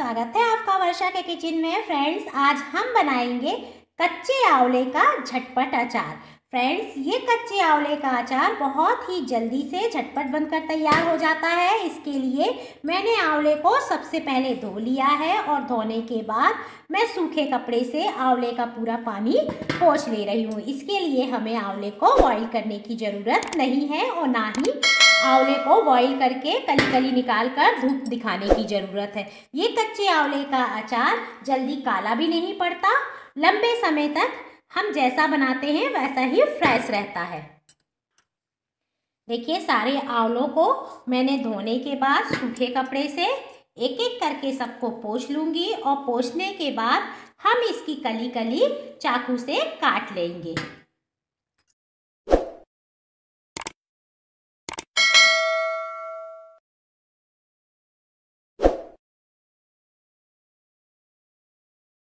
स्वागत है आपका वर्षा के किचन में। फ्रेंड्स, आज हम बनाएंगे कच्चे आंवले का झटपट अचार। फ्रेंड्स, ये कच्चे आंवले का अचार बहुत ही जल्दी से झटपट बनकर तैयार हो जाता है। इसके लिए मैंने आंवले को सबसे पहले धो लिया है और धोने के बाद मैं सूखे कपड़े से आंवले का पूरा पानी पोंछ ले रही हूँ। इसके लिए हमें आंवले को बॉईल करने की ज़रूरत नहीं है और ना ही आंवले को बॉईल करके कली कली निकाल कर धूप दिखाने की ज़रूरत है। ये कच्चे आंवले का अचार जल्दी काला भी नहीं पड़ता, लंबे समय तक हम जैसा बनाते हैं वैसा ही फ्रेश रहता है। देखिए, सारे आंवलों को मैंने धोने के बाद सूखे कपड़े से एक एक करके सबको पोंछ लूँगी और पोंछने के बाद हम इसकी कली कली चाकू से काट लेंगे।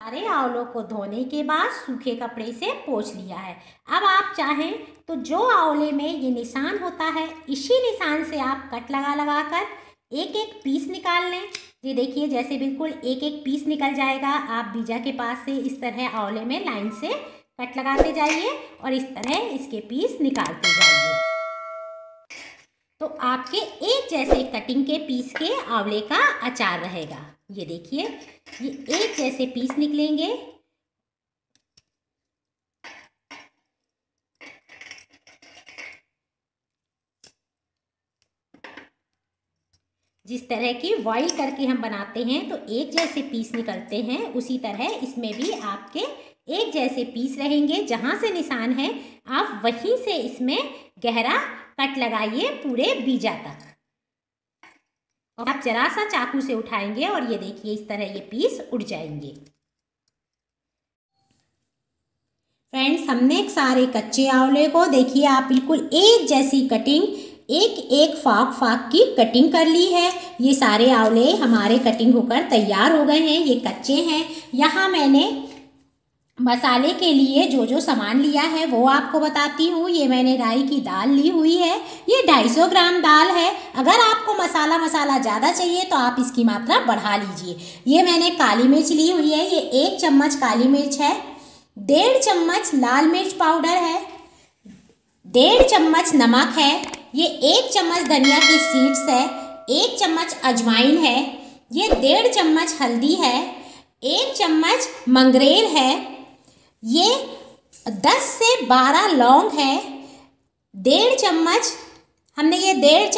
सारे आंवलों को धोने के बाद सूखे कपड़े से पोंछ लिया है। अब आप चाहें तो जो आंवले में ये निशान होता है, इसी निशान से आप कट लगा लगा कर एक एक पीस निकाल लें। ये देखिए, जैसे बिल्कुल एक एक पीस निकल जाएगा। आप बीजा के पास से इस तरह आंवले में लाइन से कट लगाते जाइए और इस तरह इसके पीस निकालते जाइए, तो आपके एक जैसे कटिंग के पीस के आंवले का अचार रहेगा। ये देखिए, ये एक जैसे पीस निकलेंगे। जिस तरह की बॉईल करके हम बनाते हैं तो एक जैसे पीस निकलते हैं, उसी तरह इसमें भी आपके एक जैसे पीस रहेंगे। जहाँ से निशान है आप वहीं से इसमें गहरा कट लगाइए पूरे बीजा तक। और आप जरा सा चाकू से उठाएंगे और ये देखिए, इस तरह ये पीस उड़ जाएंगे। फ्रेंड्स, हमने सारे कच्चे आंवले को देखिए आप बिल्कुल एक जैसी कटिंग, एक एक फाक फाक की कटिंग कर ली है। ये सारे आंवले हमारे कटिंग होकर तैयार हो गए हैं। ये कच्चे हैं। यहाँ मैंने मसाले के लिए जो जो सामान लिया है वो आपको बताती हूँ। ये मैंने राई की दाल ली हुई है। ये 250 ग्राम दाल है। अगर आपको मसाला ज़्यादा चाहिए तो आप इसकी मात्रा बढ़ा लीजिए। ये मैंने काली मिर्च ली हुई है। ये 1 चम्मच काली मिर्च है। 1.5 चम्मच लाल मिर्च पाउडर है। 1.5 चम्मच नमक है। ये 1 चम्मच धनिया की सीड्स है। 1 चम्मच अजवाइन है। ये 1.5 चम्मच हल्दी है। 1 चम्मच मंगरेल है। ये 10 से 12 लौंग है। 1.5 चम्मच हमने ये 1.5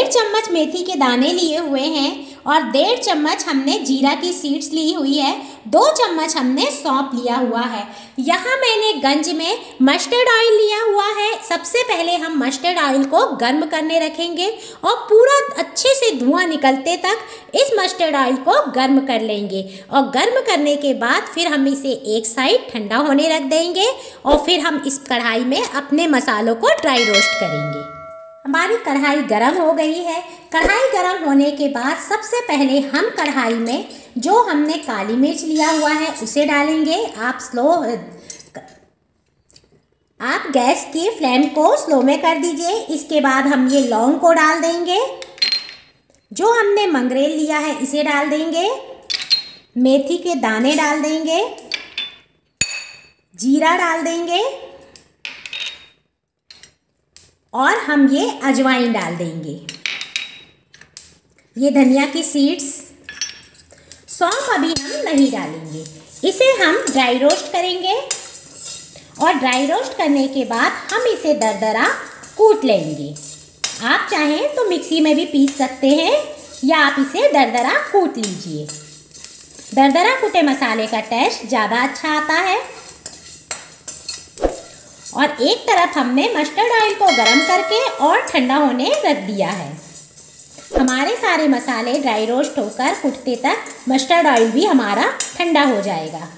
चम्मच मेथी के दाने लिए हुए हैं और 1.5 चम्मच हमने जीरा की सीड्स ली हुई है। 2 चम्मच हमने सौंफ लिया हुआ है। यहाँ मैंने गंज में मस्टर्ड ऑयल लिया हुआ है। सबसे पहले हम मस्टर्ड ऑयल को गर्म करने रखेंगे और पूरा अच्छे से धुआं निकलते तक इस मस्टर्ड ऑयल को गर्म कर लेंगे। और गर्म करने के बाद फिर हम इसे एक साइड ठंडा होने रख देंगे और फिर हम इस कढ़ाई में अपने मसालों को ड्राई रोस्ट करेंगे। हमारी कढ़ाई गरम हो गई है। कढ़ाई गरम होने के बाद सबसे पहले हम कढ़ाई में जो हमने काली मिर्च लिया हुआ है उसे डालेंगे। आप गैस की फ्लेम को स्लो में कर दीजिए। इसके बाद हम ये लौंग को डाल देंगे। जो हमने मंगरेल लिया है इसे डाल देंगे। मेथी के दाने डाल देंगे। जीरा डाल देंगे और हम ये अजवाइन डाल देंगे। ये धनिया की सीड्स, सौंफ अभी हम नहीं डालेंगे। इसे हम ड्राई रोस्ट करेंगे और ड्राई रोस्ट करने के बाद हम इसे दरदरा कूट लेंगे। आप चाहें तो मिक्सी में भी पीस सकते हैं या आप इसे दरदरा कूट लीजिए। दरदरा कूटे मसाले का टेस्ट ज़्यादा अच्छा आता है। और एक तरफ हमने मस्टर्ड ऑयल को गरम करके और ठंडा होने रख दिया है। हमारे सारे मसाले ड्राई रोस्ट होकर फूटते तक मस्टर्ड ऑयल भी हमारा ठंडा हो जाएगा।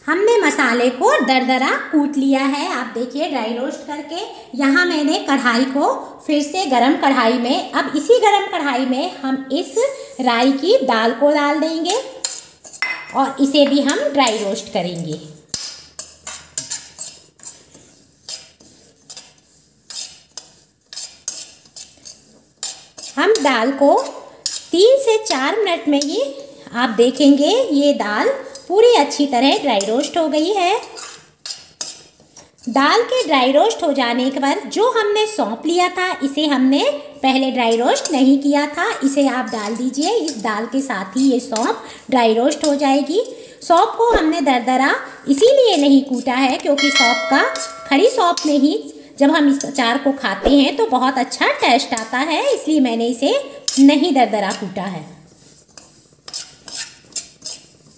हमने मसाले को दरदरा कूट लिया है। आप देखिए, ड्राई रोस्ट करके। यहाँ मैंने कढ़ाई को फिर से गरम कढ़ाई में, अब इसी गरम कढ़ाई में हम इस राई की दाल को डाल देंगे और इसे भी हम ड्राई रोस्ट करेंगे। हम दाल को 3 से 4 मिनट में ही आप देखेंगे ये दाल पूरी अच्छी तरह ड्राई रोस्ट हो गई है। दाल के ड्राई रोस्ट हो जाने के बाद जो हमने सौंफ लिया था, इसे हमने पहले ड्राई रोस्ट नहीं किया था, इसे आप डाल दीजिए। इस दाल के साथ ही ये सौंफ ड्राई रोस्ट हो जाएगी। सौंफ को हमने दरदरा इसीलिए नहीं कूटा है क्योंकि सौंफ का खड़ी सौंफ में ही जब हम इस अचार को खाते हैं तो बहुत अच्छा टेस्ट आता है, इसलिए मैंने इसे नहीं दरदरा कूटा है।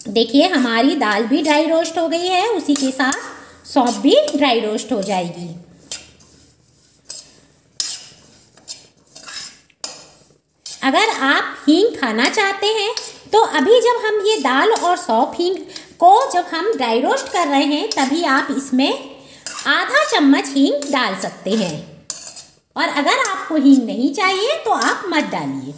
देखिए हमारी दाल भी ड्राई रोस्ट हो गई है, उसी के साथ सौंफ भी ड्राई रोस्ट हो जाएगी। अगर आप हींग खाना चाहते हैं तो अभी जब हम ये दाल और सौंफ हींग को जब हम ड्राई रोस्ट कर रहे हैं तभी आप इसमें आधा चम्मच हींग डाल सकते हैं, और अगर आपको हींग नहीं चाहिए तो आप मत डालिए।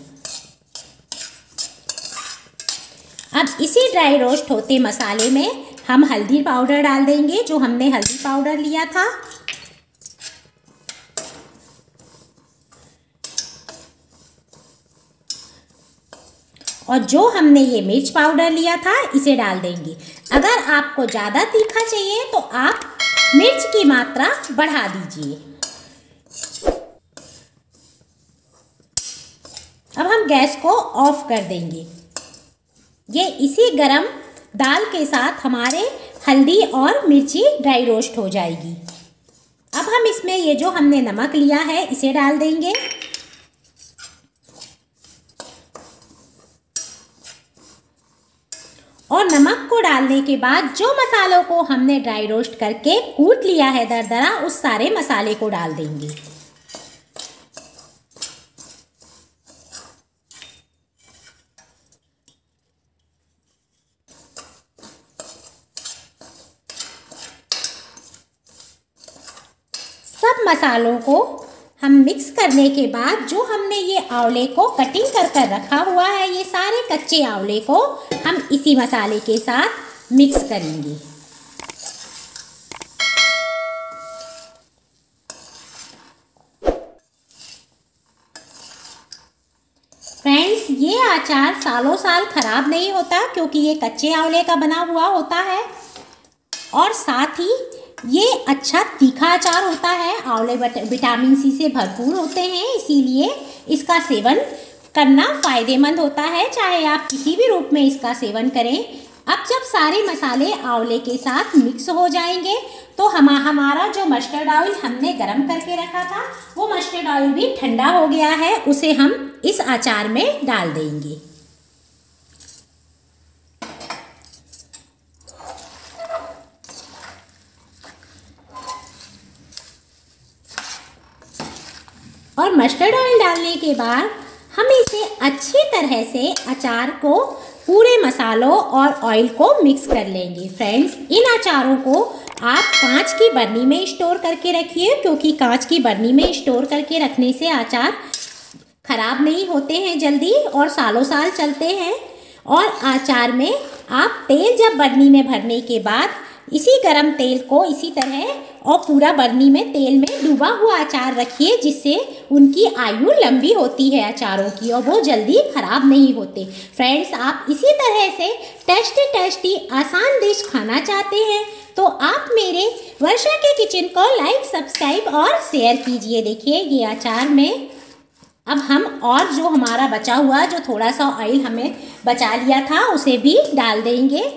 अब इसी ड्राई रोस्ट होते मसाले में हम हल्दी पाउडर डाल देंगे, जो हमने हल्दी पाउडर लिया था। और जो हमने ये मिर्च पाउडर लिया था इसे डाल देंगे। अगर आपको ज़्यादा तीखा चाहिए तो आप मिर्च की मात्रा बढ़ा दीजिए। अब हम गैस को ऑफ कर देंगे। ये इसी गरम दाल के साथ हमारे हल्दी और मिर्ची ड्राई रोस्ट हो जाएगी। अब हम इसमें ये जो हमने नमक लिया है इसे डाल देंगे। और नमक को डालने के बाद जो मसालों को हमने ड्राई रोस्ट करके कूट लिया है दरदरा, उस सारे मसाले को डाल देंगे। सब मसालों को हम मिक्स करने के बाद जो हमने ये आंवले को कटिंग कर रखा हुआ है, ये सारे कच्चे आंवले को हम इसी मसाले के साथ मिक्स करेंगे। फ्रेंड्स, ये अचार सालों साल खराब नहीं होता क्योंकि ये कच्चे आंवले का बना हुआ होता है, और साथ ही ये अच्छा तीखा अचार होता है। आंवले विटामिन सी से भरपूर होते हैं, इसीलिए इसका सेवन करना फ़ायदेमंद होता है, चाहे आप किसी भी रूप में इसका सेवन करें। अब जब सारे मसाले आंवले के साथ मिक्स हो जाएंगे तो हमारा जो मस्टर्ड ऑयल हमने गरम करके रखा था वो मस्टर्ड ऑयल भी ठंडा हो गया है, उसे हम इस अचार में डाल देंगे। और मस्टर्ड ऑयल डालने के बाद हम इसे अच्छी तरह से अचार को पूरे मसालों और ऑयल को मिक्स कर लेंगे। फ्रेंड्स, इन अचारों को आप कांच की बर्नी में स्टोर करके रखिए क्योंकि कांच की बर्नी में स्टोर करके रखने से अचार खराब नहीं होते हैं जल्दी और सालों साल चलते हैं। और अचार में आप तेल जब बर्नी में भरने के बाद इसी गरम तेल को इसी तरह और पूरा बर्नी में तेल में डूबा हुआ अचार रखिए, जिससे उनकी आयु लंबी होती है अचारों की और वो जल्दी ख़राब नहीं होते। फ्रेंड्स, आप इसी तरह से टेस्टी आसान डिश खाना चाहते हैं तो आप मेरे वर्षा के किचन को लाइक, सब्सक्राइब और शेयर कीजिए। देखिए ये अचार में अब हम और जो हमारा बचा हुआ जो थोड़ा सा ऑयल हमें बचा लिया था उसे भी डाल देंगे।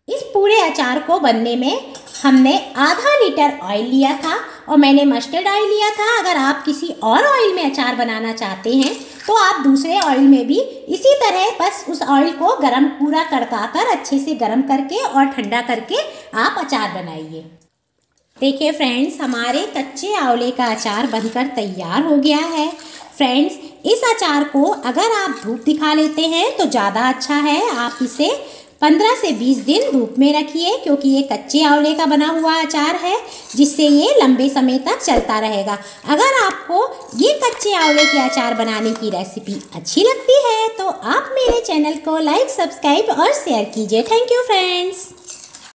इस पूरे अचार को बनने में हमने आधा लीटर ऑयल लिया था और मैंने मस्टर्ड ऑयल लिया था। अगर आप किसी और ऑयल में अचार बनाना चाहते हैं तो आप दूसरे ऑयल में भी इसी तरह बस उस ऑयल को गरम पूरा कड़काकर अच्छे से गरम करके और ठंडा करके आप अचार बनाइए। देखिए फ्रेंड्स, हमारे कच्चे आंवले का अचार बनकर तैयार हो गया है। फ्रेंड्स, इस अचार को अगर आप धूप दिखा लेते हैं तो ज़्यादा अच्छा है। आप इसे 15 से 20 दिन धूप में रखिए क्योंकि ये कच्चे आंवले का बना हुआ अचार है, जिससे ये लंबे समय तक चलता रहेगा। अगर आपको ये कच्चे आंवले के अचार बनाने की रेसिपी अच्छी लगती है तो आप मेरे चैनल को लाइक, सब्सक्राइब और शेयर कीजिए। Thank you friends.